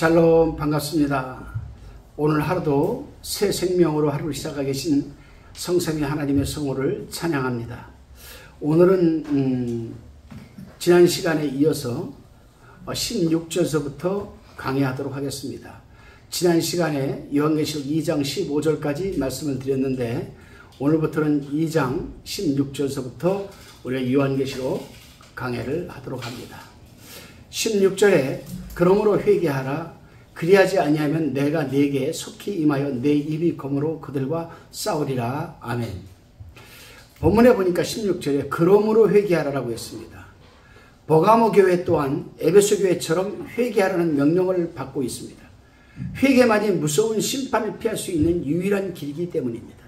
샬롬, 반갑습니다. 오늘 하루도 새 생명으로 하루를 시작하고 계신 성삼위 하나님의 성호를 찬양합니다. 오늘은 지난 시간에 이어서 16절서부터 강의하도록 하겠습니다. 지난 시간에 요한계시록 2장 15절까지 말씀을 드렸는데 오늘부터는 2장 16절서부터 우리가 요한계시록 강해를 하도록 합니다. 16절에 그러므로 회개하라. 그리하지 아니하면 내가 네게 속히 임하여 내 입이 검으로 그들과 싸우리라. 아멘. 본문에 보니까 16절에 그러므로 회개하라라고 했습니다. 버가모 교회 또한 에베소 교회처럼 회개하라는 명령을 받고 있습니다. 회개만이 무서운 심판을 피할 수 있는 유일한 길이기 때문입니다.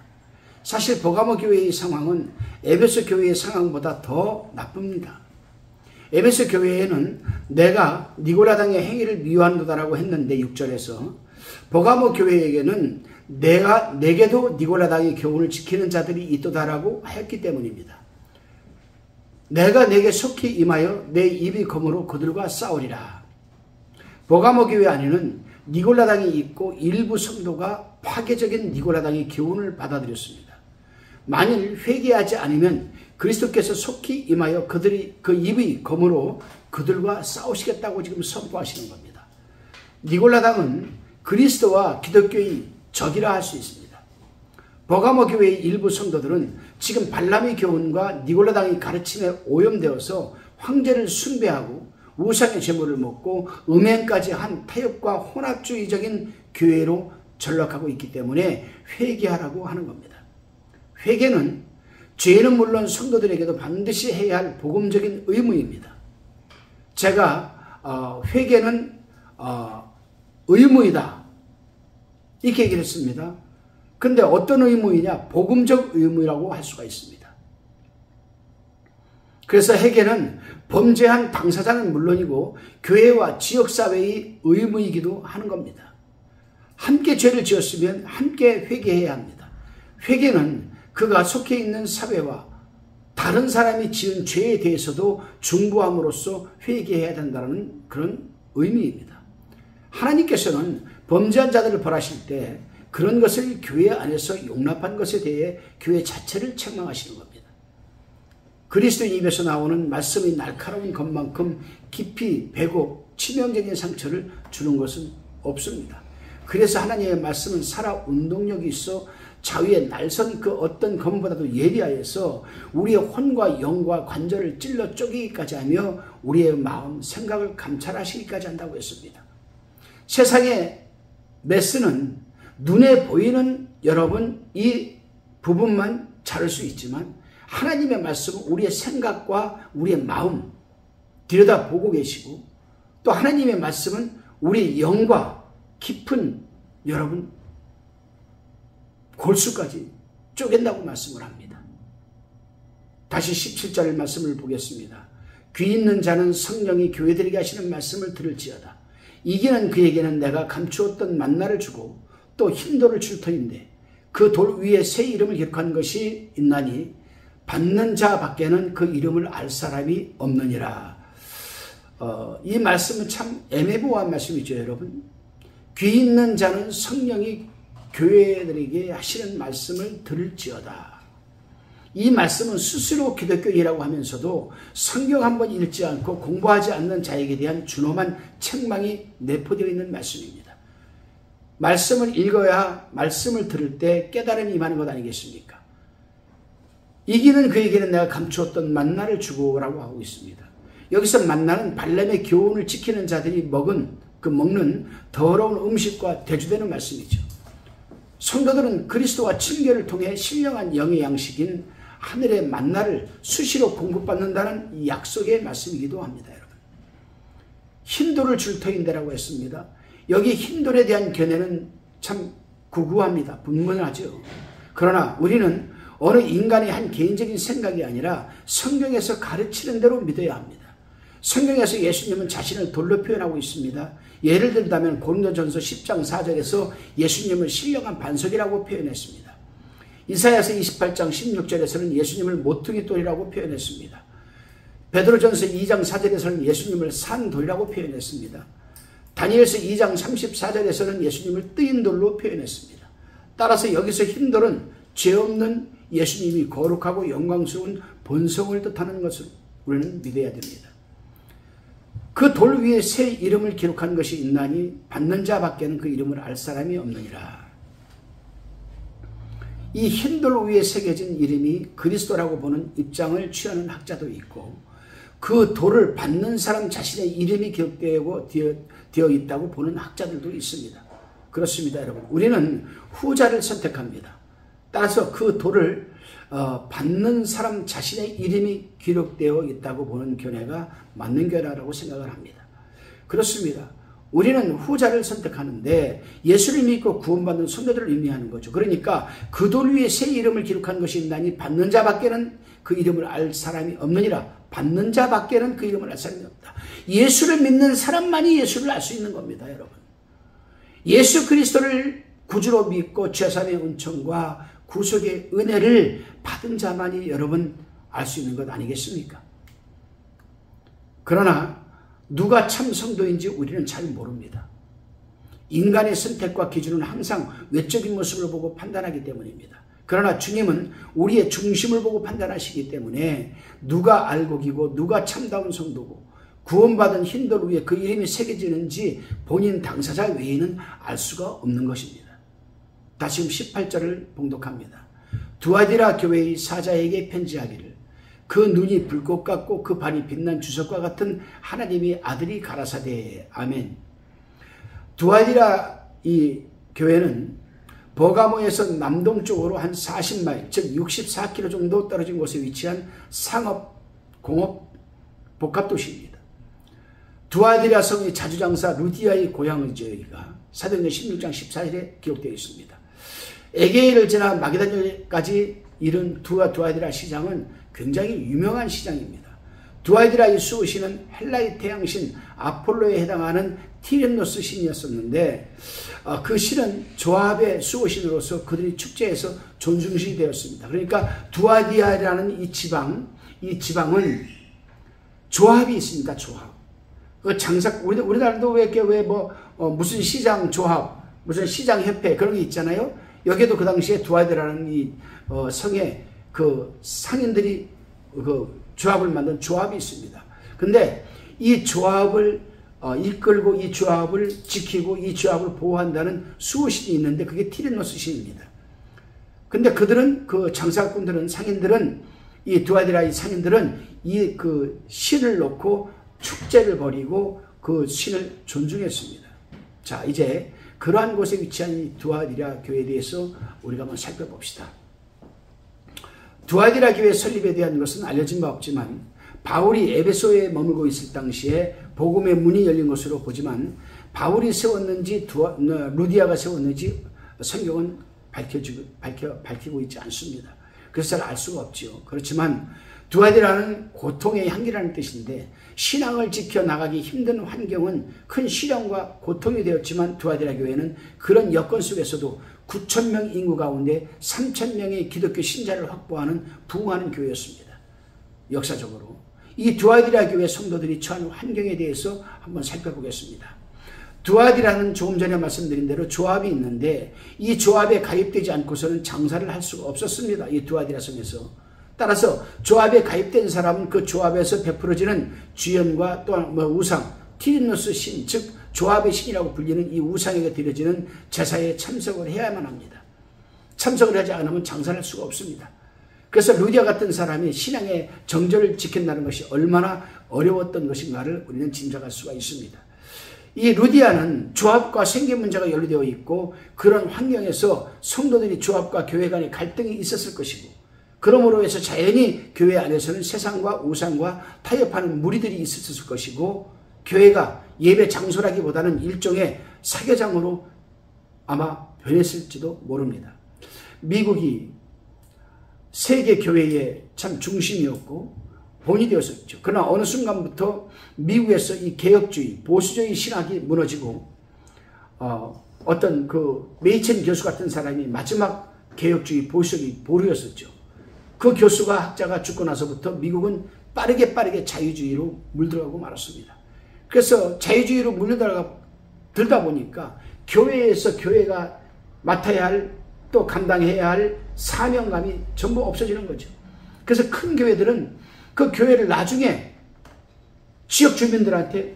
사실 버가모 교회의 상황은 에베소 교회의 상황보다 더 나쁩니다. 에베소 교회에는 내가 니고라당의 행위를 미워한도다라고 했는데 6절에서 버가모 교회에게는 내게도 니고라당의 교훈을 지키는 자들이 있도다라고 하였기 때문입니다. 내가 내게 속히 임하여 내 입이 검으로 그들과 싸우리라. 버가모 교회 안에는 니고라당이 있고 일부 성도가 파괴적인 니고라당의 교훈을 받아들였습니다. 만일 회개하지 않으면 그리스도께서 속히 임하여 그들이 그 입의 검으로 그들과 싸우시겠다고 지금 선포하시는 겁니다. 니골라당은 그리스도와 기독교의 적이라 할 수 있습니다. 버가모 교회의 일부 성도들은 지금 발람의 교훈과 니골라당의 가르침에 오염되어서 황제를 숭배하고 우상의 제물을 먹고 음행까지 한 타협과 혼합주의적인 교회로 전락하고 있기 때문에 회개하라고 하는 겁니다. 회개는 죄는 물론 성도들에게도 반드시 해야 할 복음적인 의무입니다. 제가 회개는 의무이다 이렇게 얘기를 했습니다. 그런데 어떤 의무이냐? 복음적 의무라고 할 수가 있습니다. 그래서 회개는 범죄한 당사자는 물론이고 교회와 지역사회의 의무이기도 하는 겁니다. 함께 죄를 지었으면 함께 회개해야 합니다. 회개는 그가 속해 있는 사회와 다른 사람이 지은 죄에 대해서도 중보함으로써 회개해야 된다는 그런 의미입니다. 하나님께서는 범죄한 자들을 벌하실 때 그런 것을 교회 안에서 용납한 것에 대해 교회 자체를 책망하시는 겁니다. 그리스도인 입에서 나오는 말씀이 날카로운 것만큼 깊이 배고 치명적인 상처를 주는 것은 없습니다. 그래서 하나님의 말씀은 살아 운동력이 있어 자위에 날선 그 어떤 검보다도 예리하여서 우리의 혼과 영과 관절을 찔러 쪼개기까지 하며 우리의 마음, 생각을 감찰하시기까지 한다고 했습니다. 세상의 메스는 눈에 보이는 여러분 이 부분만 자를 수 있지만 하나님의 말씀은 우리의 생각과 우리의 마음 들여다보고 계시고 또 하나님의 말씀은 우리의 영과 깊은 여러분 골수까지 쪼갠다고 말씀을 합니다. 다시 17절 말씀을 보겠습니다. 귀 있는 자는 성령이 교회들에게 하시는 말씀을 들을지어다. 이기는 그에게는 내가 감추었던 만나를 주고 또 흰돌을 줄 터인데 그 돌 위에 새 이름을 기록한 것이 있나니 받는 자 밖에는 그 이름을 알 사람이 없느니라. 이 말씀은 참 애매모호한 말씀이죠, 여러분. 귀 있는 자는 성령이 교회들에게 하시는 말씀을 들을지어다. 이 말씀은 스스로 기독교인이라고 하면서도 성경 한번 읽지 않고 공부하지 않는 자에게 대한 준엄한 책망이 내포되어 있는 말씀입니다. 말씀을 읽어야 말씀을 들을 때 깨달음이 임하는 것 아니겠습니까? 이기는 그에게는 내가 감추었던 만나를 주고 라고 하고 있습니다. 여기서 만나는 발람의 교훈을 지키는 자들이 먹는 더러운 음식과 대조되는 말씀이죠. 성도들은 그리스도와 친교를 통해 신령한 영의 양식인 하늘의 만나를 수시로 공급받는다는 이 약속의 말씀이기도 합니다. 여러분. 흰돌을 줄 터인데라고 했습니다. 여기 흰돌에 대한 견해는 참 구구합니다. 분분하죠. 그러나 우리는 어느 인간의 한 개인적인 생각이 아니라 성경에서 가르치는 대로 믿어야 합니다. 성경에서 예수님은 자신을 돌로 표현하고 있습니다. 예를 들자면 고린도전서 10장 4절에서 예수님을 신령한 반석이라고 표현했습니다. 이사야서 28장 16절에서는 예수님을 모퉁이 돌이라고 표현했습니다. 베드로전서 2장 4절에서는 예수님을 산돌이라고 표현했습니다. 다니엘서 2장 34절에서는 예수님을 뜨인 돌로 표현했습니다. 따라서 여기서 흰 돌은 죄 없는 예수님이 거룩하고 영광스러운 본성을 뜻하는 것을 우리는 믿어야 됩니다. 그 돌 위에 새 이름을 기록한 것이 있나니 받는 자밖에는 그 이름을 알 사람이 없느니라. 이 흰 돌 위에 새겨진 이름이 그리스도라고 보는 입장을 취하는 학자도 있고, 그 돌을 받는 사람 자신의 이름이 기록되어 있다고 보는 학자들도 있습니다. 그렇습니다, 여러분. 우리는 후자를 선택합니다. 따라서 그 돌을 받는 사람 자신의 이름이 기록되어 있다고 보는 견해가 맞는 견해라고 생각을 합니다. 그렇습니다. 우리는 후자를 선택하는데 예수를 믿고 구원받는 성도들을 의미하는 거죠. 그러니까 그 돌 위에 새 이름을 기록한 것이 있나니 받는 자밖에는 그 이름을 알 사람이 없느니라. 받는 자밖에는 그 이름을 알 사람이 없다. 예수를 믿는 사람만이 예수를 알 수 있는 겁니다, 여러분. 예수 그리스도를 구주로 믿고 죄사함의 은총과 구속의 은혜를 받은 자만이 여러분 알 수 있는 것 아니겠습니까? 그러나 누가 참 성도인지 우리는 잘 모릅니다. 인간의 선택과 기준은 항상 외적인 모습을 보고 판단하기 때문입니다. 그러나 주님은 우리의 중심을 보고 판단하시기 때문에 누가 알곡이고 누가 참다운 성도고 구원받은 흰돌 위에 그 이름이 새겨지는지 본인 당사자 외에는 알 수가 없는 것입니다. 다시 18절을 봉독합니다. 두아디라 교회의 사자에게 편지하기를 그 눈이 불꽃 같고 그 발이 빛난 주석과 같은 하나님의 아들이 가라사대. 아멘. 두아디라 이 교회는 버가모에서 남동쪽으로 한 40마일, 즉 64km 정도 떨어진 곳에 위치한 상업, 공업, 복합도시입니다. 두아디라 성의 자주장사 루디아의 고향이죠. 여기가 사도행전 16장 14절에 기록되어 있습니다. 에게일을 지나 마게다냐까지 이른 두아디라 시장은 굉장히 유명한 시장입니다. 두아디라의 수호신은 헬라의 태양신 아폴로에 해당하는 티렌노스 신이었었는데 그 신은 조합의 수호신으로서 그들이 축제에서 존중시 되었습니다. 그러니까 두아디아라는 이 지방은 조합이 있습니다. 조합. 그 우리나라도 무슨 시장 조합, 무슨 시장 협회 그런 게 있잖아요. 여기도 그 당시에 두아디라는 이 성의 그 상인들이 그 조합을 만든 조합이 있습니다. 근데 이 조합을 이끌고 이 조합을 지키고 이 조합을 보호한다는 수호신이 있는데 그게 티레노스 신입니다. 근데 그들은 그 장사꾼들은 상인들은 이 두아디라의 상인들은 이 그 신을 놓고 축제를 벌이고 그 신을 존중했습니다. 자, 이제 그러한 곳에 위치한 이 두아디라 교회에 대해서 우리가 한번 살펴봅시다. 두아디라 교회 설립에 대한 것은 알려진 바 없지만 바울이 에베소에 머물고 있을 당시에 복음의 문이 열린 것으로 보지만 바울이 세웠는지 루디아가 세웠는지 성경은 밝히고 있지 않습니다. 그래서 잘 알 수가 없지요. 그렇지만 두아디라는 고통의 향기라는 뜻인데 신앙을 지켜나가기 힘든 환경은 큰 시련과 고통이 되었지만 두아디라 교회는 그런 여건 속에서도 9,000명 인구 가운데 3,000명의 기독교 신자를 확보하는 부흥하는 교회였습니다. 역사적으로 이 두아디라 교회 성도들이 처한 환경에 대해서 한번 살펴보겠습니다. 두아디라는 조금 전에 말씀드린 대로 조합이 있는데 이 조합에 가입되지 않고서는 장사를 할 수가 없었습니다. 이 두아디라 성에서. 따라서 조합에 가입된 사람은 그 조합에서 베풀어지는 주연과 또 우상, 티리노스 신, 즉 조합의 신이라고 불리는 이 우상에게 드려지는 제사에 참석을 해야만 합니다. 참석을 하지 않으면 장사를 할 수가 없습니다. 그래서 루디아 같은 사람이 신앙의 정절을 지킨다는 것이 얼마나 어려웠던 것인가를 우리는 짐작할 수가 있습니다. 이 루디아는 조합과 생계 문제가 연루되어 있고 그런 환경에서 성도들이 조합과 교회 간의 갈등이 있었을 것이고 그러므로 해서 자연히 교회 안에서는 세상과 우상과 타협하는 무리들이 있었을 것이고 교회가 예배 장소라기보다는 일종의 사교장으로 아마 변했을지도 모릅니다. 미국이 세계 교회의 참 중심이었고 본이 되었었죠. 그러나 어느 순간부터 미국에서 이 개혁주의, 보수주의 신학이 무너지고 어떤 그 메이첸 교수 같은 사람이 마지막 개혁주의, 보수주의 보루였었죠. 그 교수가 학자가 죽고 나서부터 미국은 빠르게 자유주의로 물들어가고 말았습니다. 그래서 자유주의로 물들어가 들다 보니까 교회에서 교회가 맡아야 할, 또 감당해야 할 사명감이 전부 없어지는 거죠. 그래서 큰 교회들은 그 교회를 나중에 지역 주민들한테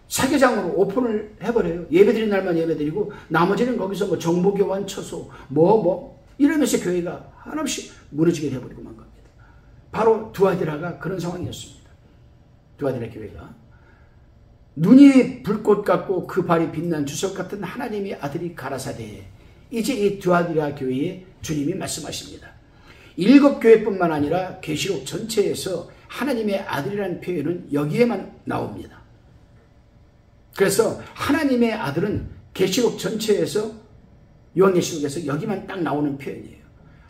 사계장으로 오픈을 해버려요. 예배드리는 날만 예배드리고 나머지는 거기서 뭐 정보교환 처소 이러면서 교회가 한없이 무너지게 되어버리고만 겁니다. 바로 두아디라가 그런 상황이었습니다. 두아디라 교회가 눈이 불꽃 같고 그 발이 빛난 주석 같은 하나님의 아들이 가라사대. 이제 이 두아디라 교회에 주님이 말씀하십니다. 7교회뿐만 아니라 계시록 전체에서 하나님의 아들이라는 표현은 여기에만 나옵니다. 그래서 하나님의 아들은 계시록 전체에서, 요한계시록에서 여기만 딱 나오는 표현이에요.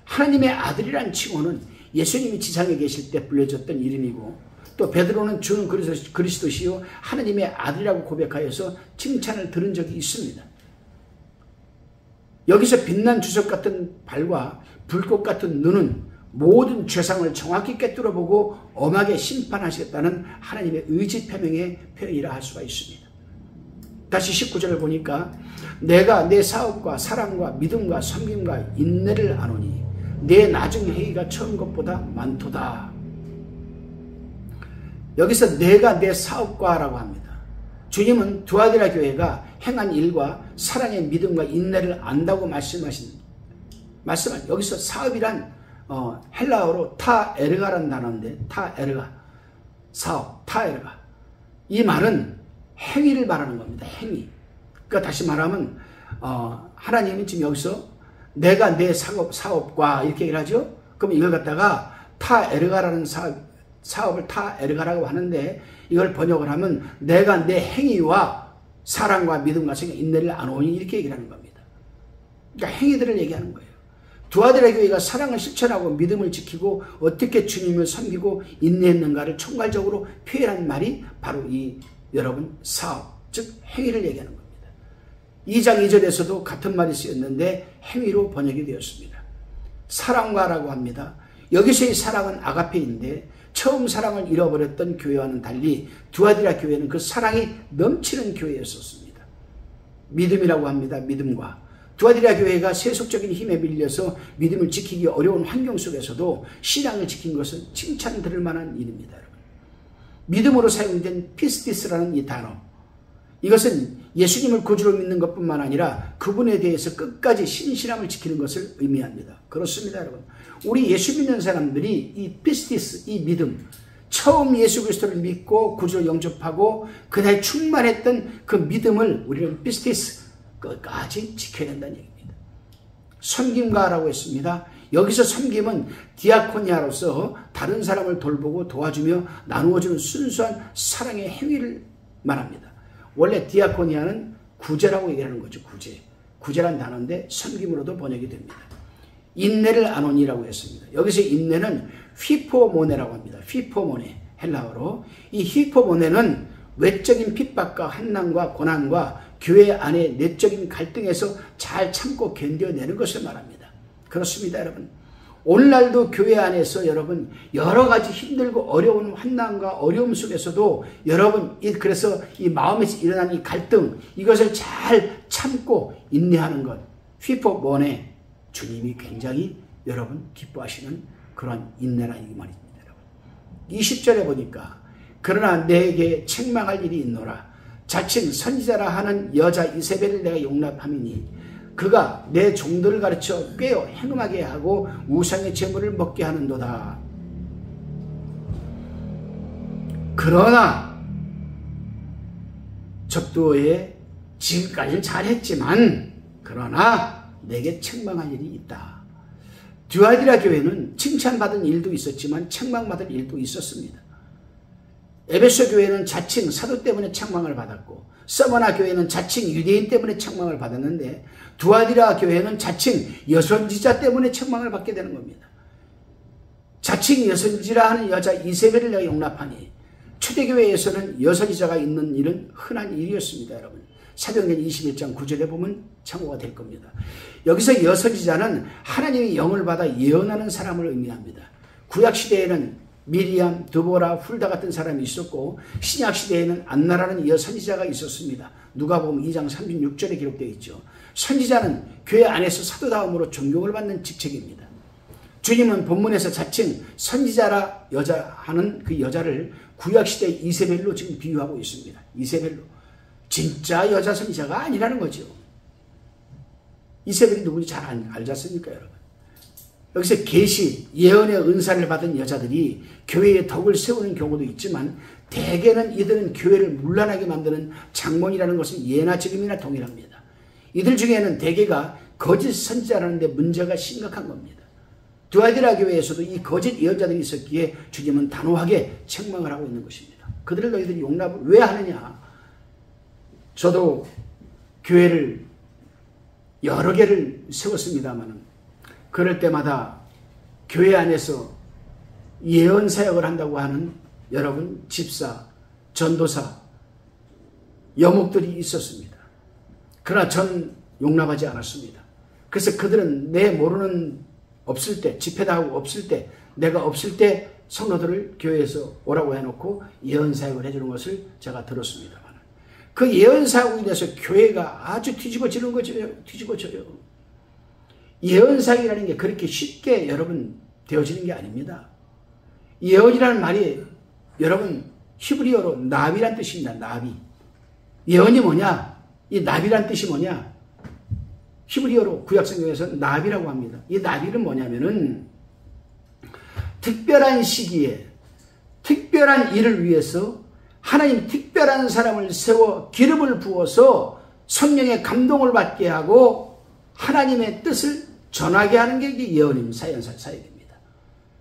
하나님의 아들이라는 칭호는 예수님이 지상에 계실 때 불려졌던 이름이고, 또 베드로는 주는 그리스도시요 하나님의 아들이라고 고백하여서 칭찬을 들은 적이 있습니다. 여기서 빛난 주석 같은 발과 불꽃 같은 눈은 모든 죄상을 정확히 꿰뚫어보고 엄하게 심판하시겠다는 하나님의 의지 표명의 표현이라 할 수가 있습니다. 다시 19절을 보니까 내가 내 사업과 사랑과 믿음과 섬김과 인내를 아노니 내 나중 행위가 처음 것보다 많도다. 여기서 내가 내 사업과라고 합니다. 주님은 두아디라 교회가 행한 일과 사랑의 믿음과 인내를 안다고 말씀하신 여기서 사업이란 헬라어로 타에르가라는 단어인데, 타에르가, 사업, 타에르가. 이 말은 행위를 말하는 겁니다. 행위. 그러니까 다시 말하면 하나님이 지금 여기서 내가 내 사업과 이렇게 얘기를 하죠. 그럼 이걸 갖다가 타에르가라는 사업을 타에르가라고 하는데, 이걸 번역을 하면 내가 내 행위와 사랑과 믿음과 성령 인내를 안오니 이렇게 얘기를 하는 겁니다. 그러니까 행위들을 얘기하는 거예요. 두아디라 교회가 사랑을 실천하고 믿음을 지키고 어떻게 주님을 섬기고 인내했는가를 총괄적으로 표현한 말이 바로 이 여러분 사업, 즉 행위를 얘기하는 겁니다. 2장 2절에서도 같은 말이 쓰였는데 행위로 번역이 되었습니다. 사랑과라고 합니다. 여기서의 사랑은 아가페인데 처음 사랑을 잃어버렸던 교회와는 달리 두아디라 교회는 그 사랑이 넘치는 교회였었습니다. 믿음이라고 합니다. 믿음과. 두아디라 교회가 세속적인 힘에 밀려서 믿음을 지키기 어려운 환경 속에서도 신앙을 지킨 것은 칭찬 들을 만한 일입니다. 여러분. 믿음으로 사용된 피스티스라는 이 단어, 이것은 예수님을 구주로 믿는 것뿐만 아니라 그분에 대해서 끝까지 신실함을 지키는 것을 의미합니다. 그렇습니다, 여러분. 우리 예수 믿는 사람들이 이 피스티스, 이 믿음, 처음 예수 그리스도를 믿고 구주로 영접하고 그날 충만했던 그 믿음을 우리는 피스티스 끝까지 지켜야 된다는 얘기입니다. 섬김가라고 했습니다. 여기서 섬김은 디아코니아로서 다른 사람을 돌보고 도와주며 나누어주는 순수한 사랑의 행위를 말합니다. 원래 디아코니아는 구제라고 얘기하는 거죠. 구제란 단어인데 섬김으로도 번역이 됩니다. 인내를 아노니라고 했습니다. 여기서 인내는 휘포모네라고 합니다. 휘포모네, 헬라어로. 이 휘포모네는 외적인 핍박과 환난과 고난과 교회 안의 내적인 갈등에서 잘 참고 견뎌내는 것을 말합니다. 그렇습니다, 여러분. 오늘날도 교회 안에서 여러분 여러 가지 힘들고 어려운 환난과 어려움 속에서도 여러분 그래서 이 마음에서 일어나는 이 갈등, 이것을 잘 참고 인내하는 것, 휘포모네, 주님이 굉장히 여러분 기뻐하시는 그런 인내라는 말입니다. 여러분. 20절에 보니까 그러나 내게 책망할 일이 있노라. 자칭 선지자라 하는 여자 이세벨을 내가 용납함이니 그가 내 종들을 가르쳐 꾀어 행음하게 하고 우상의 제물을 먹게 하는도다. 그러나 적도에 지금까지는 잘했지만 그러나 내게 책망할 일이 있다. 두아디라 교회는 칭찬받은 일도 있었지만 책망받은 일도 있었습니다. 에베소 교회는 자칭 사도 때문에 책망을 받았고 서머나 교회는 자칭 유대인 때문에 책망을 받았는데 두아디라 교회는 자칭 여선지자 때문에 책망을 받게 되는 겁니다. 자칭 여선지라 하는 여자 이세벨을 내가 용납하니 초대교회에서는 여선지자가 있는 일은 흔한 일이었습니다. 여러분. 사도행전 21장 9절에 보면 참고가 될 겁니다. 여기서 여선지자는 하나님의 영을 받아 예언하는 사람을 의미합니다. 구약시대에는 미리암, 드보라, 훌다 같은 사람이 있었고 신약시대에는 안나라는 여선지자가 있었습니다. 누가복음 2장 36절에 기록되어 있죠. 선지자는 교회 안에서 사도다움으로 존경을 받는 직책입니다. 주님은 본문에서 자칭 선지자라 하는 그 여자를 구약시대 이세벨로 지금 비유하고 있습니다. 이세벨로. 진짜 여자 선지자가 아니라는 거죠. 이세벨이 누군지 잘 알지 않습니까, 여러분? 여기서 계시, 예언의 은사를 받은 여자들이 교회에 덕을 세우는 경우도 있지만 대개는 이들은 교회를 문란하게 만드는 장본이라는 것은 예나 지금이나 동일합니다. 이들 중에는 대개가 거짓 선지자라는 데 문제가 심각한 겁니다. 두아디라 교회에서도 이 거짓 예언자들이 있었기에 주님은 단호하게 책망을 하고 있는 것입니다. 그들을 너희들이 용납을 왜 하느냐? 저도 교회를 여러 개를 세웠습니다만 그럴 때마다 교회 안에서 예언 사역을 한다고 하는 여러분 집사, 전도사, 여목들이 있었습니다. 그러나 전 용납하지 않았습니다. 그래서 그들은 내 모르는 없을 때, 집회다 하고 없을 때, 내가 없을 때 성도들을 교회에서 오라고 해놓고 예언 사역을 해주는 것을 제가 들었습니다만 그 예언 사역으로 인해서 교회가 아주 뒤집어지는 거죠. 뒤집어져요. 예언 사역이라는 게 그렇게 쉽게 여러분 되어지는 게 아닙니다. 예언이라는 말이 여러분 히브리어로 나비란 뜻입니다. 나비. 예언이 뭐냐? 이 나비란 뜻이 뭐냐? 히브리어로 구약성경에서 나비라고 합니다. 이 나비는 뭐냐면은 특별한 시기에 특별한 일을 위해서 하나님 특별한 사람을 세워 기름을 부어서 성령의 감동을 받게 하고 하나님의 뜻을 전하게 하는 게 이게 예언입니다. 사역입니다.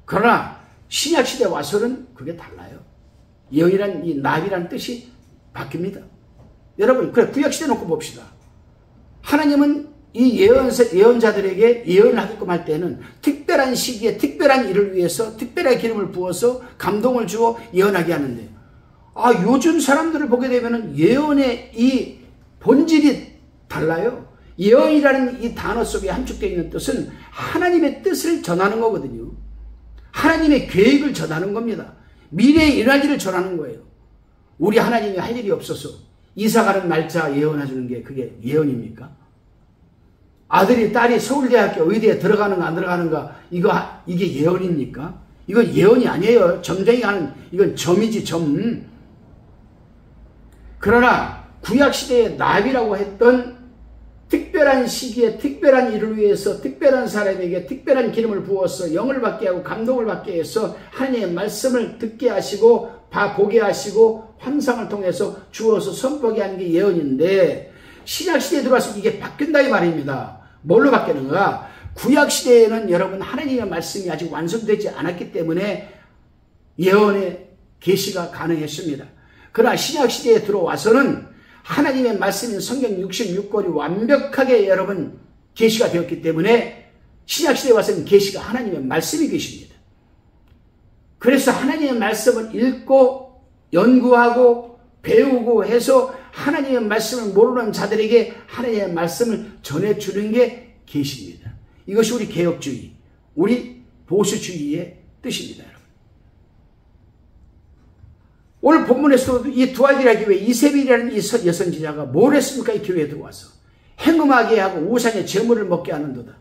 그러나 신약시대 와서는 그게 달라요. 예언이란 이 나비라는 뜻이 바뀝니다. 여러분 그래 구약시대 놓고 봅시다. 하나님은 이 예언자들에게 예언을 하게끔 할 때는 특별한 시기에 특별한 일을 위해서 특별한 기름을 부어서 감동을 주어 예언하게 하는데 요즘 사람들을 보게 되면 예언의 이 본질이 달라요. 예언이라는 이 단어 속에 함축되어 있는 뜻은 하나님의 뜻을 전하는 거거든요. 하나님의 계획을 전하는 겁니다. 미래에 일어날 일을 전하는 거예요. 우리 하나님이 할 일이 없어서 이사가는 날짜 예언해주는 게 그게 예언입니까? 아들이 딸이 서울대학교 의대에 들어가는가 안 들어가는가 이게 예언입니까? 이건 예언이 아니에요. 점쟁이 하는 이건 점이지 점. 그러나 구약시대의 나비라고 했던 특별한 시기에 특별한 일을 위해서 특별한 사람에게 특별한 기름을 부어서 영을 받게 하고 감동을 받게 해서 하나님의 말씀을 듣게 하시고 보게 하시고 환상을 통해서 주어서 선포하게 하는 게 예언인데 신약시대에 들어와서 이게 바뀐다 이 말입니다. 뭘로 바뀌는가? 구약시대에는 여러분 하나님의 말씀이 아직 완성되지 않았기 때문에 예언의 계시가 가능했습니다. 그러나 신약시대에 들어와서는 하나님의 말씀인 성경 66권이 완벽하게 여러분 계시가 되었기 때문에 신약시대에 와서는 계시가 하나님의 말씀이 계십니다. 그래서 하나님의 말씀을 읽고 연구하고 배우고 해서 하나님의 말씀을 모르는 자들에게 하나님의 말씀을 전해주는 게 계시입니다. 이것이 우리 개혁주의, 우리 보수주의의 뜻입니다. 여러분. 오늘 본문에서도 이 두아디라 교회 이세벨이라는 이 여선지자가 뭘 했습니까? 이 교회에 들어와서 행음하게 하고 우상의 제물을 먹게 하는도다.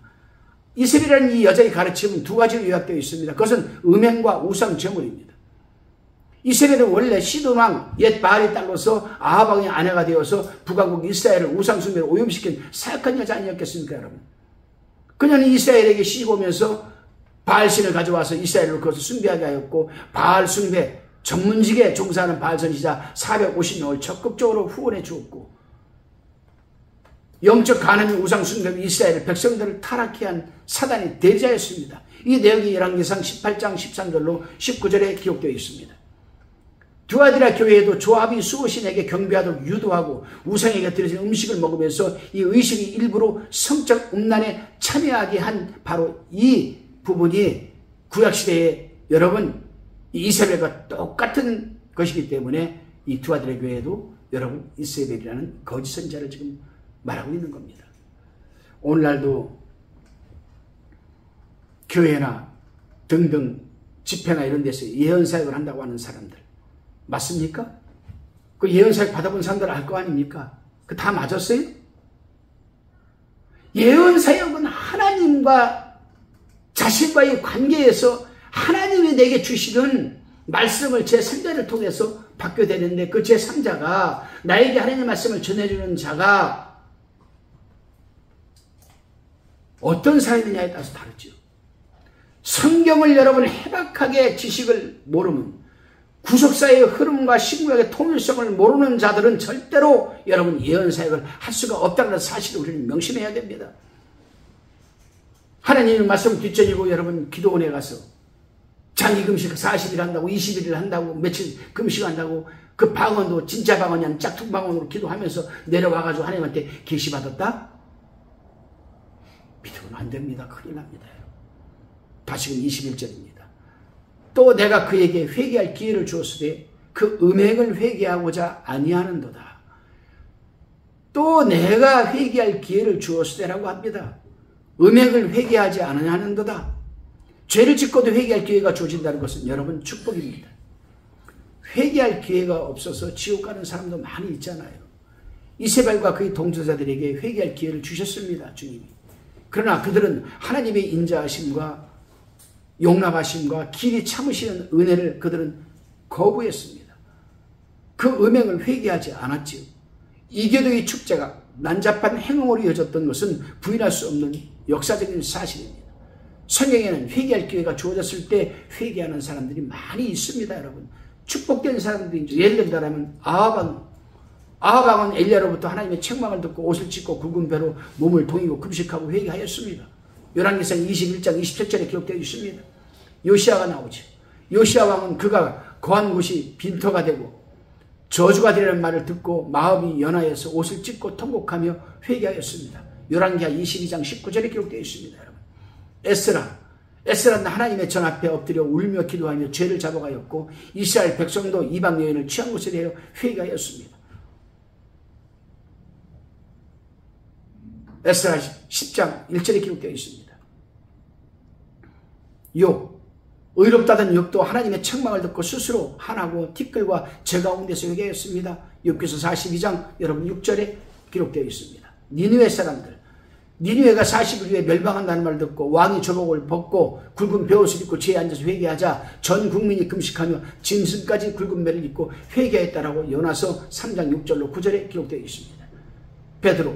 이세벨이라는 이 여자의 가르침은 두 가지로 요약되어 있습니다. 그것은 음행과 우상 제물입니다. 이세벨은 원래 시돈왕 옛 바알의 딸로서 아합 왕의 아내가 되어서 북왕국 이스라엘을 우상 숭배로 오염시킨 사악한 여자 아니었겠습니까, 여러분? 그녀는 이스라엘에게 시집 오면서 바알신을 가져와서 이스라엘을 그것을 숭배하게 하였고 바알 숭배 전문직에 종사하는 바알 선지자 450명을 적극적으로 후원해 주었고 영적 간음이 우상 숭배로 이스라엘 백성들을 타락케 한 사단의 대리자였습니다. 이 내용이 열왕기상 18장 13절로 19절에 기록되어 있습니다. 두아디라 교회에도 조합이 수호신에게 경배하도록 유도하고 우상에게 드려진 음식을 먹으면서 이 의식이 일부러 성적 음란에 참여하게 한 바로 이 부분이 구약시대에 여러분 이세벨과 똑같은 것이기 때문에 이 두아디라 교회에도 여러분 이세벨이라는 거짓 선지자를 지금 말하고 있는 겁니다. 오늘날도 교회나 등등 집회나 이런 데서 예언사역을 한다고 하는 사람들. 맞습니까? 그 예언사역 받아본 사람들 알 거 아닙니까? 그 다 맞았어요? 예언사역은 하나님과 자신과의 관계에서 하나님이 내게 주시는 말씀을 제3자를 통해서 받게 되는데, 그 제3자가 나에게 하나님의 말씀을 전해주는 자가 어떤 사람이냐에 따라서 다르죠. 성경을 여러분 해박하게 지식을 모르면, 구속사의 흐름과 신구약의 통일성을 모르는 자들은 절대로 여러분 예언사역을 할 수가 없다는 사실을 우리는 명심해야 됩니다. 하나님의 말씀 뒷전이고 여러분 기도원에 가서 장기금식 40일 한다고, 20일을 한다고, 며칠 금식한다고, 그 방언도 진짜 방언이 아닌 짝퉁 방언으로 기도하면서 내려와가지고 하나님한테 계시받았다? 믿으면 안 됩니다. 큰일 납니다. 다시금 21절입니다. 또 내가 그에게 회개할 기회를 주었으되 그 음행을 회개하고자 아니하는도다. 또 내가 회개할 기회를 주었으되라고 합니다. 음행을 회개하지 않으냐는도다. 죄를 짓고도 회개할 기회가 주어진다는 것은 여러분 축복입니다. 회개할 기회가 없어서 지옥 가는 사람도 많이 있잖아요. 이세벨과 그의 동조자들에게 회개할 기회를 주셨습니다. 주님이. 그러나 그들은 하나님의 인자하심과 용납하심과 길이 참으시는 은혜를 그들은 거부했습니다. 그 음행을 회개하지 않았지요. 이교도의 축제가 난잡한 행음으로 이어졌던 것은 부인할 수 없는 역사적인 사실입니다. 성경에는 회개할 기회가 주어졌을 때 회개하는 사람들이 많이 있습니다. 여러분 축복된 사람들이 예를 든다면 아하방은 엘리야로부터 하나님의 책망을 듣고 옷을 찢고 굵은 배로 몸을 동이고 금식하고 회개하였습니다. 열왕기상 21장 27절에 기록되어 있습니다. 요시아가 나오죠. 요시아 왕은 그가 거한 곳이 빈터가 되고 저주가 되라는 말을 듣고 마음이 연하여서 옷을 찢고 통곡하며 회개하였습니다. 열왕기하 22장 19절에 기록되어 있습니다. 여러분. 에스라는 하나님의 전 앞에 엎드려 울며 기도하며 죄를 잡아가였고 이스라엘 백성도 이방 여인을 취한 곳에 대하여 회개하였습니다. 에스라 10장 1절에 기록되어 있습니다. 의롭다던 욥도 하나님의 책망을 듣고 스스로 한하고 티끌과 제 가운데서 회개했습니다. 욥기서 42장 여러분 6절에 기록되어 있습니다. 니느웨 사람들, 니느웨가 40일 후에 멸망한다는 말을 듣고 왕이 저복을 벗고 굵은 베옷을 입고 지혜에 앉아서 회개하자 전 국민이 금식하며 짐승까지 굵은 배를 입고 회개했다라고 요나서 3장 6절로 9절에 기록되어 있습니다. 베드로,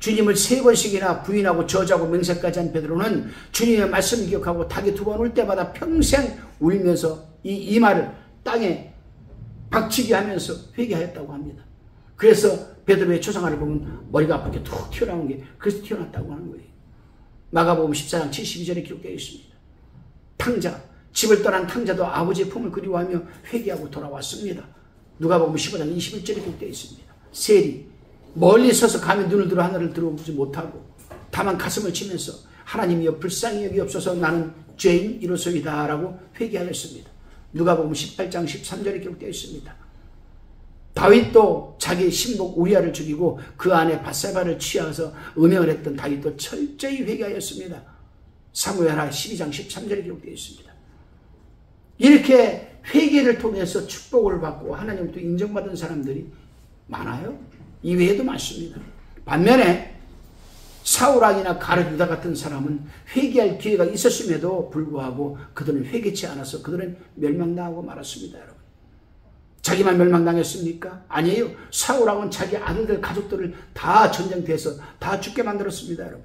주님을 3번씩이나 부인하고 저주하고 맹세까지 한 베드로는 주님의 말씀을 기억하고 닭이 2번 올 때마다 평생 울면서 이 이마를 땅에 박치기 하면서 회개하였다고 합니다. 그래서 베드로의 초상화를 보면 머리가 아프게 툭 튀어나온 게 그래서 튀어났다고 하는 거예요. 마가복음 14장 72절에 기록되어 있습니다. 탕자, 집을 떠난 탕자도 아버지의 품을 그리워하며 회개하고 돌아왔습니다. 누가복음 15장 21절에 기록되어 있습니다. 세리, 멀리 서서 감히 눈을 들어 하늘을 들어보지 못하고 다만 가슴을 치면서 하나님이여 불쌍히 여기옵소서 나는 죄인이로소이다 라고 회개하였습니다. 누가복음 18장 13절에 기록되어 있습니다. 다윗도 자기 신복 우리아를 죽이고 그 안에 밧세바를 취하서 음행을 했던 다윗도 철저히 회개하였습니다. 사무엘하 12장 13절에 기록되어 있습니다. 이렇게 회개를 통해서 축복을 받고 하나님부터 인정받은 사람들이 많아요. 이외에도 많습니다. 반면에 사울왕이나 가룟 유다 같은 사람은 회개할 기회가 있었음에도 불구하고 그들은 회개치 않아서 그들은 멸망당하고 말았습니다. 여러분. 자기만 멸망당했습니까? 아니에요. 사울왕은 자기 아들들 가족들을 다 전쟁터에서 다 죽게 만들었습니다. 여러분.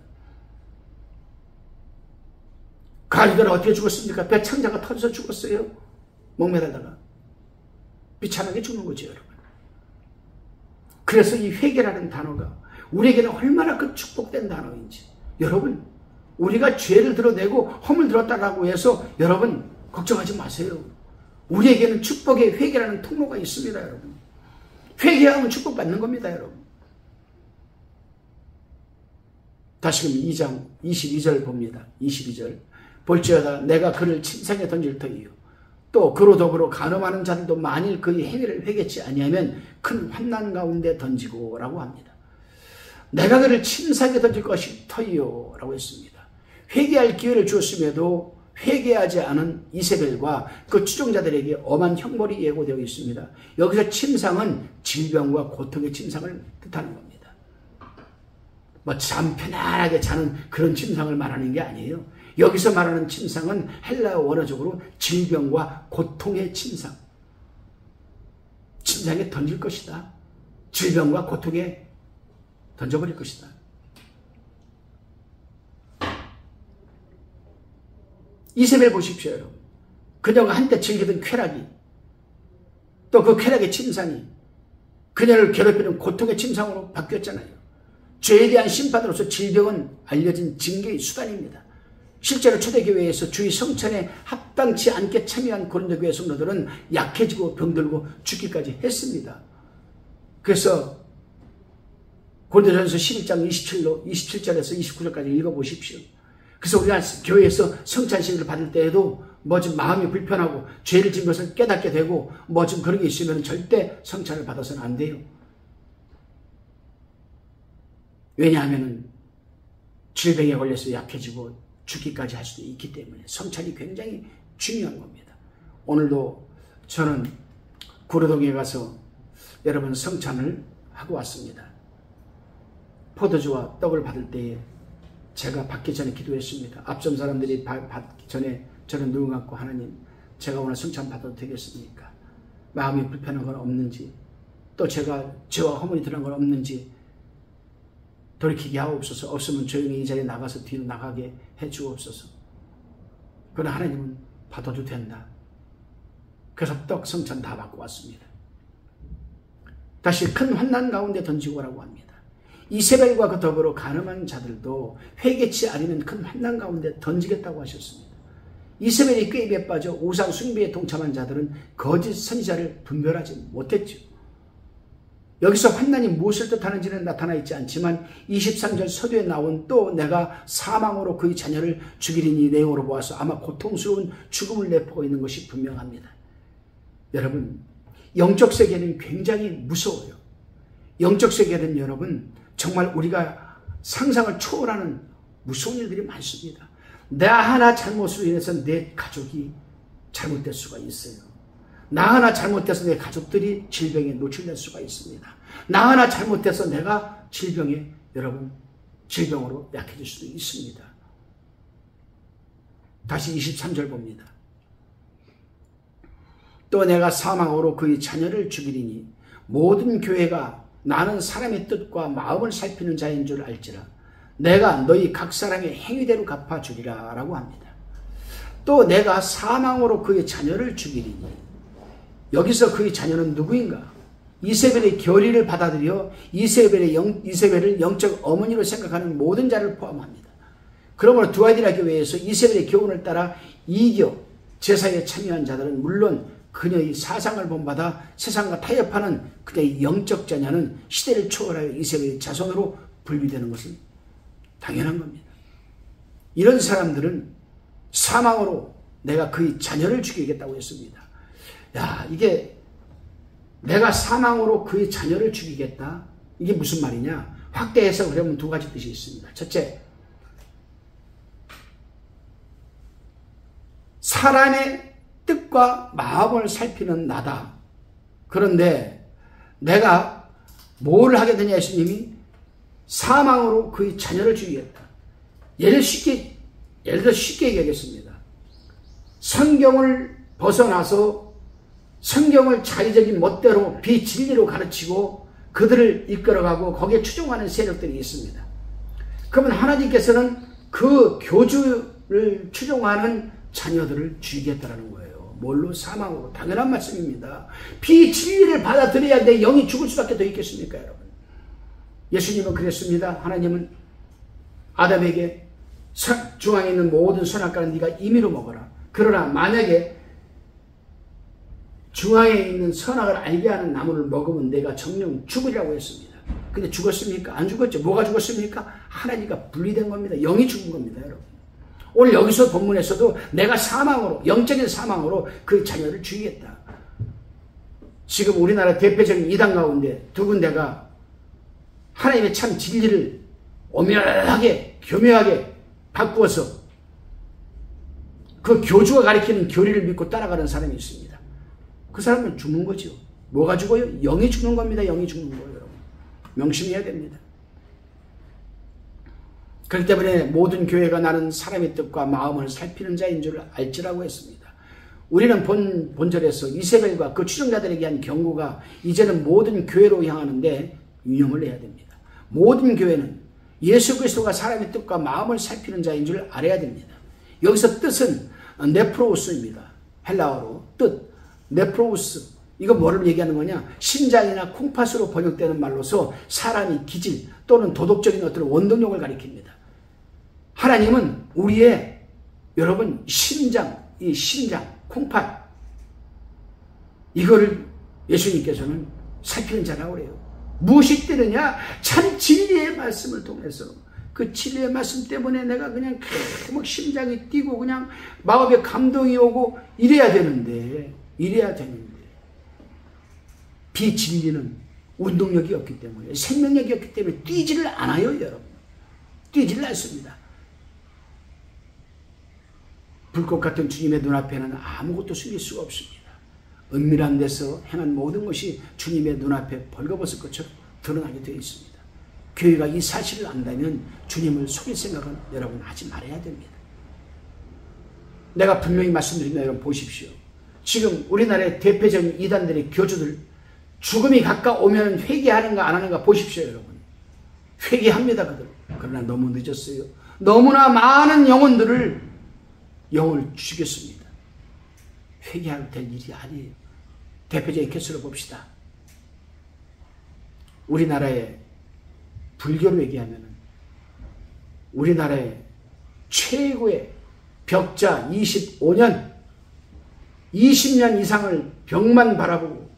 가룟 유다는 어떻게 죽었습니까? 배 창자가 터져서 죽었어요. 목매다가 비참하게 죽는 거죠. 여러분. 그래서 이 회개라는 단어가 우리에게는 얼마나 그 축복된 단어인지 여러분 우리가 죄를 드러내고 허물 들었다고 해서 여러분 걱정하지 마세요. 우리에게는 축복의 회개라는 통로가 있습니다. 여러분 회개하면 축복받는 겁니다. 여러분 다시금 2장 22절 봅니다. 22절 볼지어다 내가 그를 침상에 던질 터이요 또 그로 더불어 간음하는 자들도 만일 그의 행위를 회개치 아니하면 큰 환난 가운데 던지고 라고 합니다. 내가 그를 침상에 던질 것이 터이요 라고 했습니다. 회개할 기회를 주었음에도 회개하지 않은 이세벨과 그 추종자들에게 엄한 형벌이 예고되어 있습니다. 여기서 침상은 질병과 고통의 침상을 뜻하는 겁니다. 뭐 잠 편안하게 자는 그런 침상을 말하는 게 아니에요. 여기서 말하는 침상은 헬라어 원어적으로 질병과 고통의 침상. 침상에 던질 것이다. 질병과 고통에 던져버릴 것이다. 이세벨 보십시오, 여러분. 그녀가 한때 즐기던 쾌락이, 또 그 쾌락의 침상이 그녀를 괴롭히는 고통의 침상으로 바뀌었잖아요. 죄에 대한 심판으로서 질병은 알려진 징계의 수단입니다. 실제로 초대교회에서 주의 성찬에 합당치 않게 참여한 고린도교회 성도들은 약해지고 병들고 죽기까지 했습니다. 그래서 고린도전서 11장 27절에서 29절까지 읽어보십시오. 그래서 우리가 교회에서 성찬식을 받을 때에도 뭐 좀 마음이 불편하고 죄를 지은 것을 깨닫게 되고 뭐 좀 그런 게 있으면 절대 성찬을 받아서는 안 돼요. 왜냐하면 질병에 걸려서 약해지고 죽기까지 할 수도 있기 때문에 성찬이 굉장히 중요한 겁니다. 오늘도 저는 구로동에 가서 여러분 성찬을 하고 왔습니다. 포도주와 떡을 받을 때에 제가 받기 전에 기도했습니다. 앞선 사람들이 받기 전에 저는 눈을 감고 하나님, 제가 오늘 성찬 받아도 되겠습니까? 마음이 불편한 건 없는지, 또 제가 죄와 허물이 드러난 건 없는지 돌이키게 하옵소서. 없으면 조용히 이 자리에 나가서 뒤로 나가게 해주옵소서. 그러나 하나님은 받아도 된다. 그래서 떡 성찬 다 받고 왔습니다. 다시 큰 환난 가운데 던지고 오라고 합니다. 이세벨과 그 더불어 간음한 자들도 회개치 않으면 큰 환난 가운데 던지겠다고 하셨습니다. 이세벨이 꾀입에 빠져 우상 숭배에 동참한 자들은 거짓 선지자를 분별하지 못했죠. 여기서 환난이 무엇을 뜻하는지는 나타나 있지 않지만 23절 서두에 나온 또 내가 사망으로 그의 자녀를 죽이리니 내용으로 보아서 아마 고통스러운 죽음을 내포하고 있는 것이 분명합니다. 여러분, 영적 세계는 굉장히 무서워요. 영적 세계는 여러분 정말 우리가 상상을 초월하는 무서운 일들이 많습니다. 나 하나 잘못으로 인해서 내 가족이 잘못될 수가 있어요. 나 하나 잘못돼서 내 가족들이 질병에 노출될 수가 있습니다. 나 하나 잘못돼서 내가 질병에 여러분 질병으로 약해질 수도 있습니다. 다시 23절 봅니다. 또 내가 사망으로 그의 자녀를 죽이리니 모든 교회가 나는 사람의 뜻과 마음을 살피는 자인 줄 알지라 내가 너희 각 사람의 행위대로 갚아주리라 라고 합니다. 또 내가 사망으로 그의 자녀를 죽이리니 여기서 그의 자녀는 누구인가? 이세벨의 결의를 받아들여 이세벨을 영적 어머니로 생각하는 모든 자를 포함합니다. 그러므로 두아디라 교회에서 이세벨의 교훈을 따라 이겨 제사에 참여한 자들은 물론 그녀의 사상을 본받아 세상과 타협하는 그녀의 영적 자녀는 시대를 초월하여 이세벨의 자손으로 분리되는 것은 당연한 겁니다. 이런 사람들은 사망으로 내가 그의 자녀를 죽이겠다고 했습니다. 야, 이게 내가 사망으로 그의 자녀를 죽이겠다? 이게 무슨 말이냐? 확대 해석을 하면 두 가지 뜻이 있습니다. 첫째, 사람의 뜻과 마음을 살피는 나다. 그런데 내가 뭘 하게 되냐 예수님이 사망으로 그의 자녀를 죽이겠다. 예를 들어 쉽게 얘기하겠습니다. 성경을 벗어나서 성경을 자의적인 멋대로 비진리로 가르치고 그들을 이끌어가고 거기에 추종하는 세력들이 있습니다. 그러면 하나님께서는 그 교주를 추종하는 자녀들을 죽이겠다라는 거예요. 뭘로? 사망으로. 당연한 말씀입니다. 비진리를 받아들여야 내 영이 죽을 수밖에 더 있겠습니까, 여러분? 예수님은 그랬습니다. 하나님은 아담에게 중앙에 있는 모든 선악과는 네가 임의로 먹어라. 그러나 만약에 중앙에 있는 선악을 알게 하는 나무를 먹으면 내가 정령 죽으리라고 했습니다. 근데 죽었습니까? 안 죽었죠. 뭐가 죽었습니까? 하나님과 분리된 겁니다. 영이 죽은 겁니다, 여러분. 오늘 여기서 본문에서도 내가 사망으로, 영적인 사망으로 그 자녀를 죽이겠다. 지금 우리나라 대표적인 이단 가운데 두 군데가 하나님의 참 진리를 오묘하게 교묘하게 바꾸어서 그 교주가 가리키는 교리를 믿고 따라가는 사람이 있습니다. 그 사람은 죽는 거죠. 뭐가 죽어요? 영이 죽는 겁니다. 영이 죽는 거예요. 여러분. 명심해야 됩니다. 그렇기 때문에 모든 교회가 나는 사람의 뜻과 마음을 살피는 자인 줄 알지라고 했습니다. 우리는 본절에서 이세벨과 그 추종자들에게 한 경고가 이제는 모든 교회로 향하는데 유념을 해야 됩니다. 모든 교회는 예수 그리스도가 사람의 뜻과 마음을 살피는 자인 줄 알아야 됩니다. 여기서 뜻은 네프로우스입니다. 헬라어로 뜻, 네프로우스. 이거 뭐를 얘기하는 거냐? 심장이나 콩팥으로 번역되는 말로서 사람이 기질 또는 도덕적인 어떤 원동력을 가리킵니다. 하나님은 우리의 여러분 심장, 이 심장, 콩팥 이거를 예수님께서는 살피는 자라고 그래요. 무엇이 뜨느냐? 참 진리의 말씀을 통해서 그 진리의 말씀 때문에 내가 그냥 막 심장이 뛰고 그냥 마음에 감동이 오고 이래야 되는데 비진리는 운동력이 없기 때문에 생명력이 없기 때문에 뛰지를 않아요. 여러분 뛰지를 않습니다. 불꽃 같은 주님의 눈앞에는 아무것도 숨길 수가 없습니다. 은밀한 데서 행한 모든 것이 주님의 눈앞에 벌거벗을 것처럼 드러나게 되어 있습니다. 교회가 이 사실을 안다면 주님을 속일 생각은 여러분 하지 말아야 됩니다. 내가 분명히 말씀드립니다. 여러분 보십시오. 지금 우리나라의 대표적인 이단들의 교주들 죽음이 가까우면 회개하는가 안 하는가 보십시오. 여러분 회개합니다. 그들. 그러나 너무 늦었어요. 너무나 많은 영혼을 죽였습니다. 회개할 될 일이 아니에요. 대표적인 케이스로 봅시다. 우리나라의 불교로 얘기하면 우리나라의 최고의 벽자 25년 20년 이상을 벽만 바라보고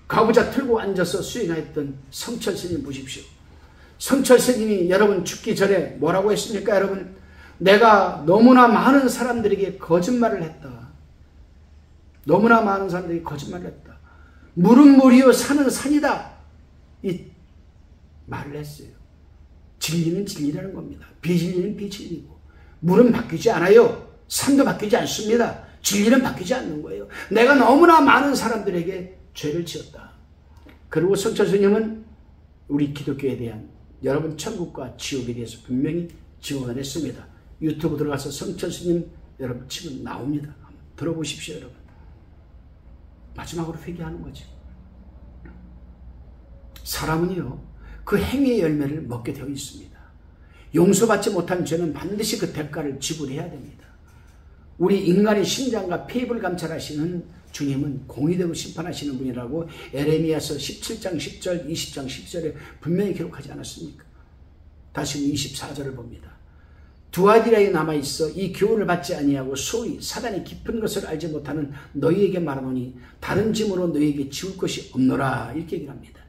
가부좌 틀고 앉아서 수행하였던 성철 스님 보십시오. 성철 스님이 여러분 죽기 전에 뭐라고 했습니까? 여러분 내가 너무나 많은 사람들에게 거짓말을 했다. 너무나 많은 사람들에게 거짓말을 했다. 물은 물이요 산은 산이다. 이 말을 했어요. 진리는 진리라는 겁니다. 비진리는 비진리고 물은 바뀌지 않아요. 산도 바뀌지 않습니다. 진리는 바뀌지 않는 거예요. 내가 너무나 많은 사람들에게 죄를 지었다. 그리고 성철 스님은 우리 기독교에 대한 여러분 천국과 지옥에 대해서 분명히 증언을 했습니다. 유튜브 들어가서 성철 스님 여러분 치면 나옵니다. 한번 들어보십시오. 여러분 마지막으로 회개하는 거죠. 사람은요 그 행위의 열매를 먹게 되어 있습니다. 용서받지 못한 죄는 반드시 그 대가를 지불해야 됩니다. 우리 인간의 심장과 폐입을 감찰하시는 주님은 공의대로 심판하시는 분이라고 에레미야서 17장 10절 20장 10절에 분명히 기록하지 않았습니까? 다시 24절을 봅니다. 두아디라에 남아있어 이 교훈을 받지 아니하고 소위 사단이 깊은 것을 알지 못하는 너희에게 말하노니 다른 짐으로 너희에게 지울 것이 없노라 이렇게 얘기를 합니다.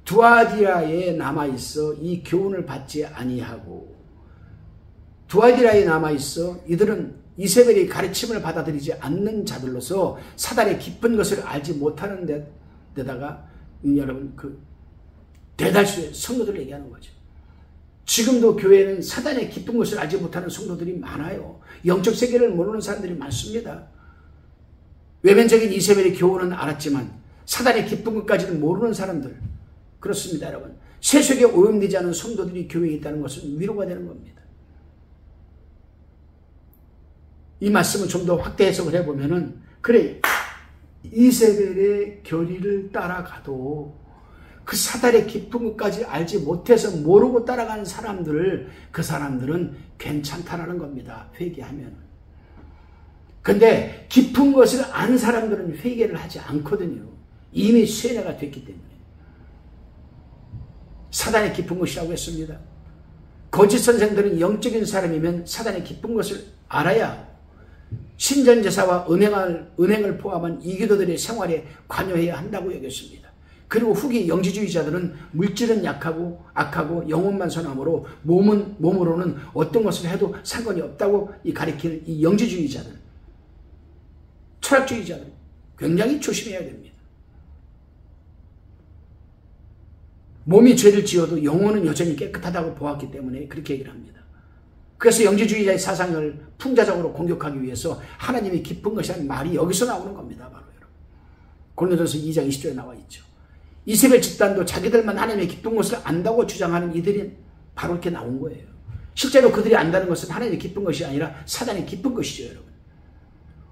두아디라에 남아있어 이 교훈을 받지 아니하고 두아디라에 남아있어 이들은 이세벨의 가르침을 받아들이지 않는 자들로서 사단의 깊은 것을 알지 못하는 데다가 여러분 그 대다수의 성도들을 얘기하는 거죠. 지금도 교회는 사단의 깊은 것을 알지 못하는 성도들이 많아요. 영적 세계를 모르는 사람들이 많습니다. 외면적인 이세벨의 교훈은 알았지만 사단의 깊은 것까지는 모르는 사람들 그렇습니다. 여러분 세속에 오염되지 않은 성도들이 교회에 있다는 것은 위로가 되는 겁니다. 이 말씀을 좀 더 확대 해석을 해보면은 그래 이세벨의 교리를 따라가도 그 사단의 깊은 것까지 알지 못해서 모르고 따라가는 사람들을 그 사람들은 괜찮다라는 겁니다. 회개하면. 근데 깊은 것을 아는 사람들은 회개를 하지 않거든요. 이미 쇠뇌가 됐기 때문에. 사단의 깊은 것이라고 했습니다. 거짓 선생들은 영적인 사람이면 사단의 깊은 것을 알아야 신전제사와 은행을 포함한 이교도들의 생활에 관여해야 한다고 여겼습니다. 그리고 후기 영지주의자들은 물질은 약하고 악하고 영혼만 선함으로 몸으로는 어떤 것을 해도 상관이 없다고 가리키는 이 영지주의자들, 철학주의자들 굉장히 조심해야 됩니다. 몸이 죄를 지어도 영혼은 여전히 깨끗하다고 보았기 때문에 그렇게 얘기를 합니다. 그래서 영지주의자의 사상을 풍자적으로 공격하기 위해서 하나님이 기쁜 것이라는 말이 여기서 나오는 겁니다. 바로 여러분. 고린도전서 2장 20절에 나와 있죠. 이세벨 집단도 자기들만 하나님의 기쁜 것을 안다고 주장하는 이들이 바로 이렇게 나온 거예요. 실제로 그들이 안다는 것은 하나님의 기쁜 것이 아니라 사단의 기쁜 것이죠, 여러분.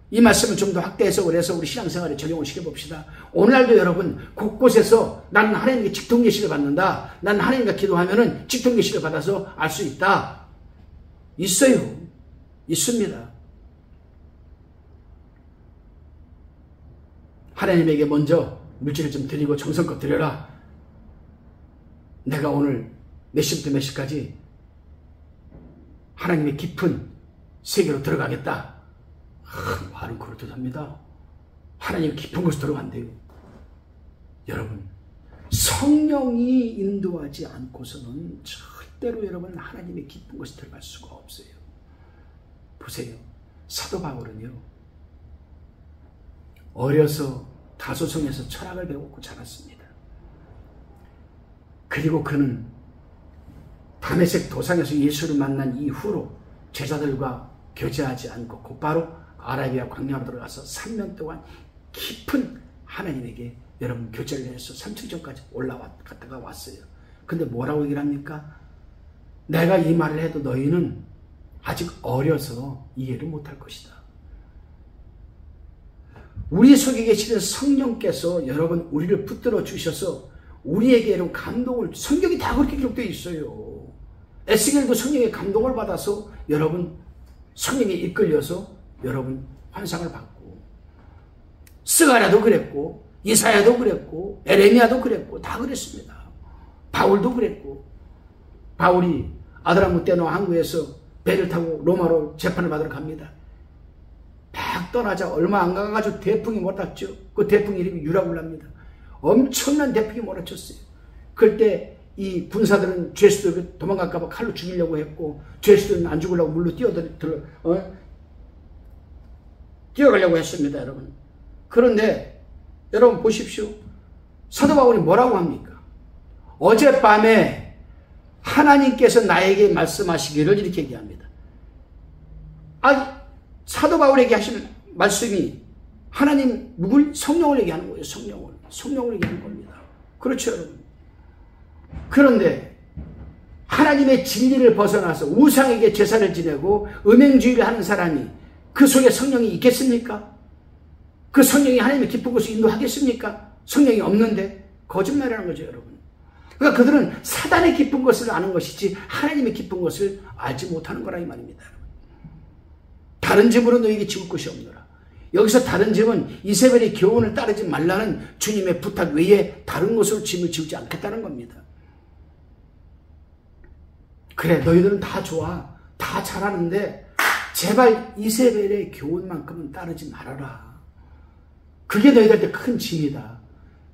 이 말씀을 좀 더 확대해서 그래서 우리 신앙생활에 적용을 시켜봅시다. 오늘날도 여러분 곳곳에서 나는 하나님께 직통계시를 받는다. 나는 하나님과 기도하면은 직통계시를 받아서 알 수 있다. 있어요. 있습니다. 하나님에게 먼저 물질을 좀 드리고 정성껏 드려라. 내가 오늘 몇 시부터 몇 시까지 하나님의 깊은 세계로 들어가겠다. 말은 그렇듯합니다. 하나님 깊은 곳에 들어간대요. 여러분, 성령이 인도하지 않고서는 절대로 여러분 하나님의 깊은 곳에 들어갈 수가 없어요. 보세요. 사도 바울은요, 어려서 다소성에서 철학을 배웠고 자랐습니다. 그리고 그는 다메섹 도상에서 예수를 만난 이후로 제자들과 교제하지 않고 곧바로 아라비아 광야로 들어가서 3년 동안 깊은 하나님에게 여러분 교제를 해서 삼층전까지 올라갔다가 왔어요. 근데 뭐라고 얘기를 합니까? 내가 이 말을 해도 너희는 아직 어려서 이해를 못할 것이다. 우리 속에 계시는 성령께서 여러분 우리를 붙들어 주셔서 우리에게 이런 감동을, 성경이 다 그렇게 기록되어 있어요. 에스겔도 성령의 감동을 받아서 여러분 성령에 이끌려서 여러분 환상을 받고, 스가랴도 그랬고, 이사야도 그랬고, 에레미야도 그랬고, 다 그랬습니다. 바울도 그랬고, 바울이 아드라무 때노 항구에서 배를 타고 로마로 재판을 받으러 갑니다. 막 떠나자 얼마 안 가가지고 대풍이 몰아쳤죠. 그 대풍 이름이 유라굴라입니다. 엄청난 대풍이 몰아쳤어요. 그럴 때 이 군사들은 죄수들 도망갈까봐 칼로 죽이려고 했고, 죄수들은 안 죽으려고 물로 뛰어가려고 했습니다, 여러분. 그런데 여러분 보십시오. 사도 바울이 뭐라고 합니까? 어젯밤에 하나님께서 나에게 말씀하시기를 이렇게 얘기합니다. 사도 바울에게 하신 말씀이 하나님 누굴? 성령을 얘기하는 거예요. 성령을 얘기하는 겁니다. 그렇죠, 여러분. 그런데 하나님의 진리를 벗어나서 우상에게 제사를 지내고 음행주의를 하는 사람이 그 속에 성령이 있겠습니까? 그 성령이 하나님의 기쁜 곳을 인도하겠습니까? 성령이 없는데 거짓말이라는 거죠, 여러분. 그러니까 그들은 사단의 기쁜 것을 아는 것이지 하나님의 기쁜 것을 알지 못하는 거라 이 말입니다. 다른 짐으로 너에게 지울 것이 없노라. 여기서 다른 짐은 이세벨의 교훈을 따르지 말라는 주님의 부탁 외에 다른 것으로 짐을 지우지 않겠다는 겁니다. 그래, 너희들은 다 좋아, 다 잘하는데 제발 이세벨의 교훈만큼은 따르지 말아라. 그게 너희들한테 큰 짐이다.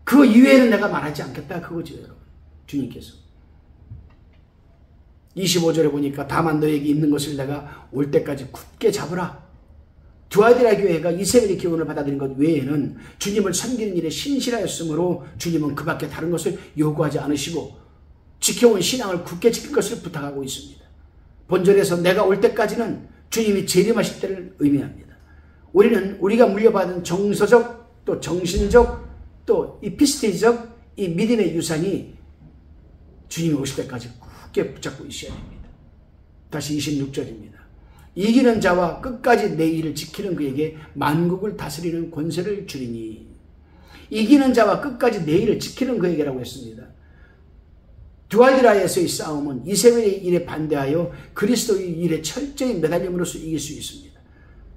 그거 이외에는 내가 말하지 않겠다, 그거죠, 여러분. 주님께서 25절에 보니까 다만 너에게 있는 것을 내가 올 때까지 굳게 잡으라. 두아디라 교회가 이세벨의 교훈을 받아들인 것 외에는 주님을 섬기는 일에 신실하였으므로 주님은 그 밖에 다른 것을 요구하지 않으시고 지켜온 신앙을 굳게 지킬 것을 부탁하고 있습니다. 본절에서 내가 올 때까지는 주님이 재림하실 때를 의미합니다. 우리는 우리가 물려받은 정서적 또 정신적 또 이피스테이적 이 믿음의 유산이 주님이 오실 때까지 굳게 붙잡고 있어야 됩니다. 다시 26절입니다. 이기는 자와 끝까지 내 일을 지키는 그에게 만국을 다스리는 권세를 주리니. 이기는 자와 끝까지 내 일을 지키는 그에게라고 했습니다. 두아디라에서의 싸움은 이세벨의 일에 반대하여 그리스도의 일에 철저히 매달림으로써 이길 수 있습니다.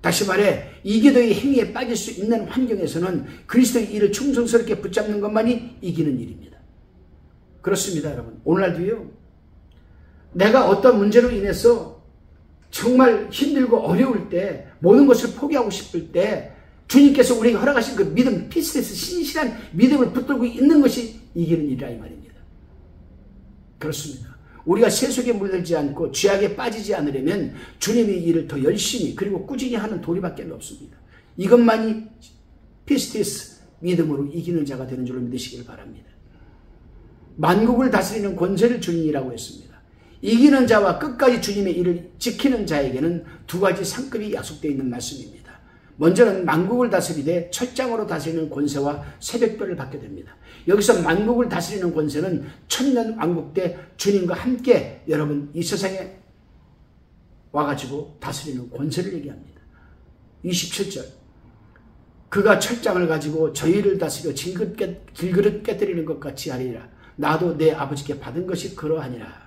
다시 말해 이기도의 행위에 빠질 수 있는 환경에서는 그리스도의 일을 충성스럽게 붙잡는 것만이 이기는 일입니다. 그렇습니다, 여러분. 오늘날도요, 내가 어떤 문제로 인해서 정말 힘들고 어려울 때, 모든 것을 포기하고 싶을 때 주님께서 우리에게 허락하신 그 믿음, 피스레스, 신실한 믿음을 붙들고 있는 것이 이기는 일이라 이 말입니다. 그렇습니다. 우리가 세속에 물들지 않고 죄악에 빠지지 않으려면 주님의 일을 더 열심히 그리고 꾸준히 하는 도리밖에 없습니다. 이것만이 피스티스 믿음으로 이기는 자가 되는 줄로 믿으시길 바랍니다. 만국을 다스리는 권세를 주니라고 했습니다. 이기는 자와 끝까지 주님의 일을 지키는 자에게는 두 가지 상급이 약속되어 있는 말씀입니다. 먼저는 만국을 다스리되 철장으로 다스리는 권세와 새벽별을 받게 됩니다. 여기서 만국을 다스리는 권세는 천년 왕국 때 주님과 함께 여러분 이 세상에 와가지고 다스리는 권세를 얘기합니다. 27절 그가 철장을 가지고 저희를 다스려 길그릇 깨뜨리는 것 같이 하리라. 나도 내 아버지께 받은 것이 그러하니라.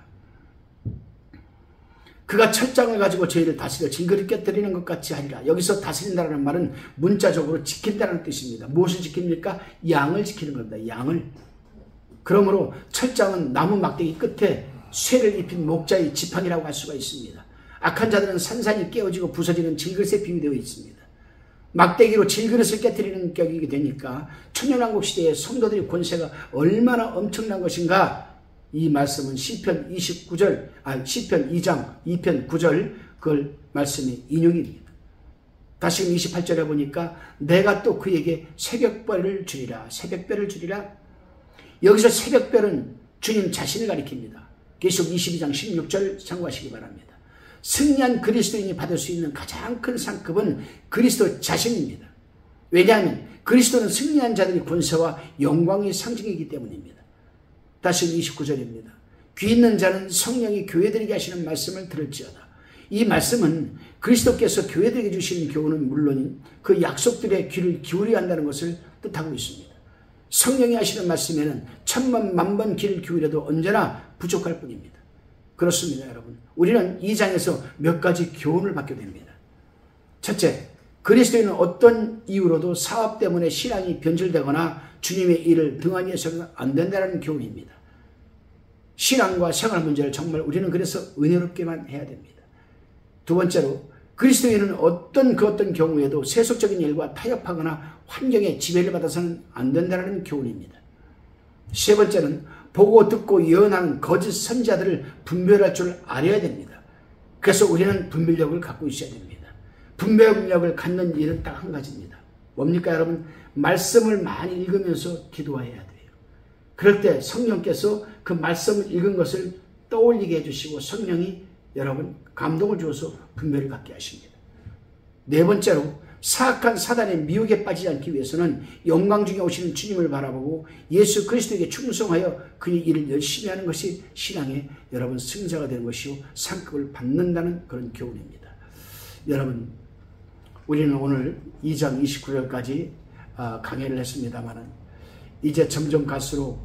그가 철장을 가지고 저희를 다스려 질그릇 깨뜨리는 것 같이 하리라. 여기서 다스린다는 말은 문자적으로 지킨다는 뜻입니다. 무엇을 지킵니까? 양을 지키는 겁니다. 양을. 그러므로 철장은 나무 막대기 끝에 쇠를 입힌 목자의 지팡이라고 할 수가 있습니다. 악한 자들은 산산이 깨어지고 부서지는 질그릇에 비유되어 있습니다. 막대기로 질그릇을 깨뜨리는 격이 되니까 천년왕국 시대의 성도들의 권세가 얼마나 엄청난 것인가. 이 말씀은 시편 2장 2편 9절 그 말씀이 인용이 됩니다. 다시 28절에 보니까 내가 또 그에게 새벽별을 주리라. 새벽별을 주리라. 여기서 새벽별은 주님 자신을 가리킵니다. 계시록 22장 16절 참고하시기 바랍니다. 승리한 그리스도인이 받을 수 있는 가장 큰 상급은 그리스도 자신입니다. 왜냐하면 그리스도는 승리한 자들의 권세와 영광의 상징이기 때문입니다. 다시 29절입니다. 귀 있는 자는 성령이 교회들에게 하시는 말씀을 들을지어다. 이 말씀은 그리스도께서 교회들에게 주시는 교훈은 물론 그 약속들의 귀를 기울여야 한다는 것을 뜻하고 있습니다. 성령이 하시는 말씀에는 천만 만번 귀를 기울여도 언제나 부족할 뿐입니다. 그렇습니다, 여러분. 우리는 이 장에서 몇 가지 교훈을 받게 됩니다. 첫째, 그리스도인은 어떤 이유로도 사업 때문에 신앙이 변질되거나 주님의 일을 등한히 해서는 안 된다는 교훈입니다. 신앙과 생활 문제를 정말 우리는 그래서 은혜롭게만 해야 됩니다. 두 번째로, 그리스도인은 어떤 경우에도 세속적인 일과 타협하거나 환경의 지배를 받아서는 안 된다는 교훈입니다. 세 번째는 보고 듣고 예언하는 거짓 선지자들을 분별할 줄 알아야 됩니다. 그래서 우리는 분별력을 갖고 있어야 됩니다. 분별력을 갖는 일은 딱 한 가지입니다. 뭡니까 여러분? 말씀을 많이 읽으면서 기도해야 돼요. 그럴 때 성령께서 그 말씀을 읽은 것을 떠올리게 해주시고 성령이 여러분 감동을 주어서 분별을 갖게 하십니다. 네 번째로, 사악한 사단의 미혹에 빠지지 않기 위해서는 영광 중에 오시는 주님을 바라보고 예수 그리스도에게 충성하여 그의 일을 열심히 하는 것이 신앙의 여러분 승자가 되는 것이요 상급을 받는다는 그런 교훈입니다. 여러분, 우리는 오늘 2장 29절까지 강의를 했습니다만 이제 점점 갈수록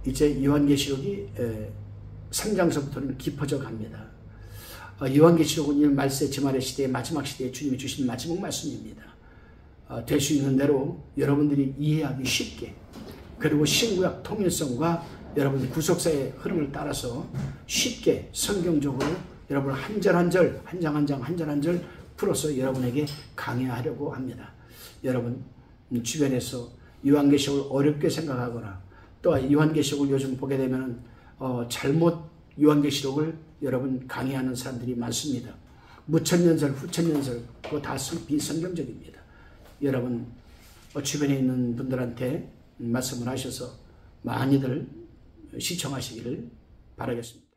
이제 요한계시록이 3장서부터는 깊어져 갑니다. 요한계시록은 이 말세 지말의 시대의 마지막 시대에 주님이 주신 마지막 말씀입니다. 될 수 있는 대로 여러분들이 이해하기 쉽게, 그리고 신구약 통일성과 여러분 구속사의 흐름을 따라서 쉽게 성경적으로 여러분 한 절 한 절, 한 장 한 장, 한 절 한 절 풀어서 여러분에게 강의하려고 합니다. 여러분 주변에서 요한계시록을 어렵게 생각하거나 또 요한계시록을 요즘 보게 되면 잘못 요한계시록을 여러분 강의하는 사람들이 많습니다. 무천년설, 후천년설 그거 다 비성경적입니다. 여러분 주변에 있는 분들한테 말씀을 하셔서 많이들 시청하시기를 바라겠습니다.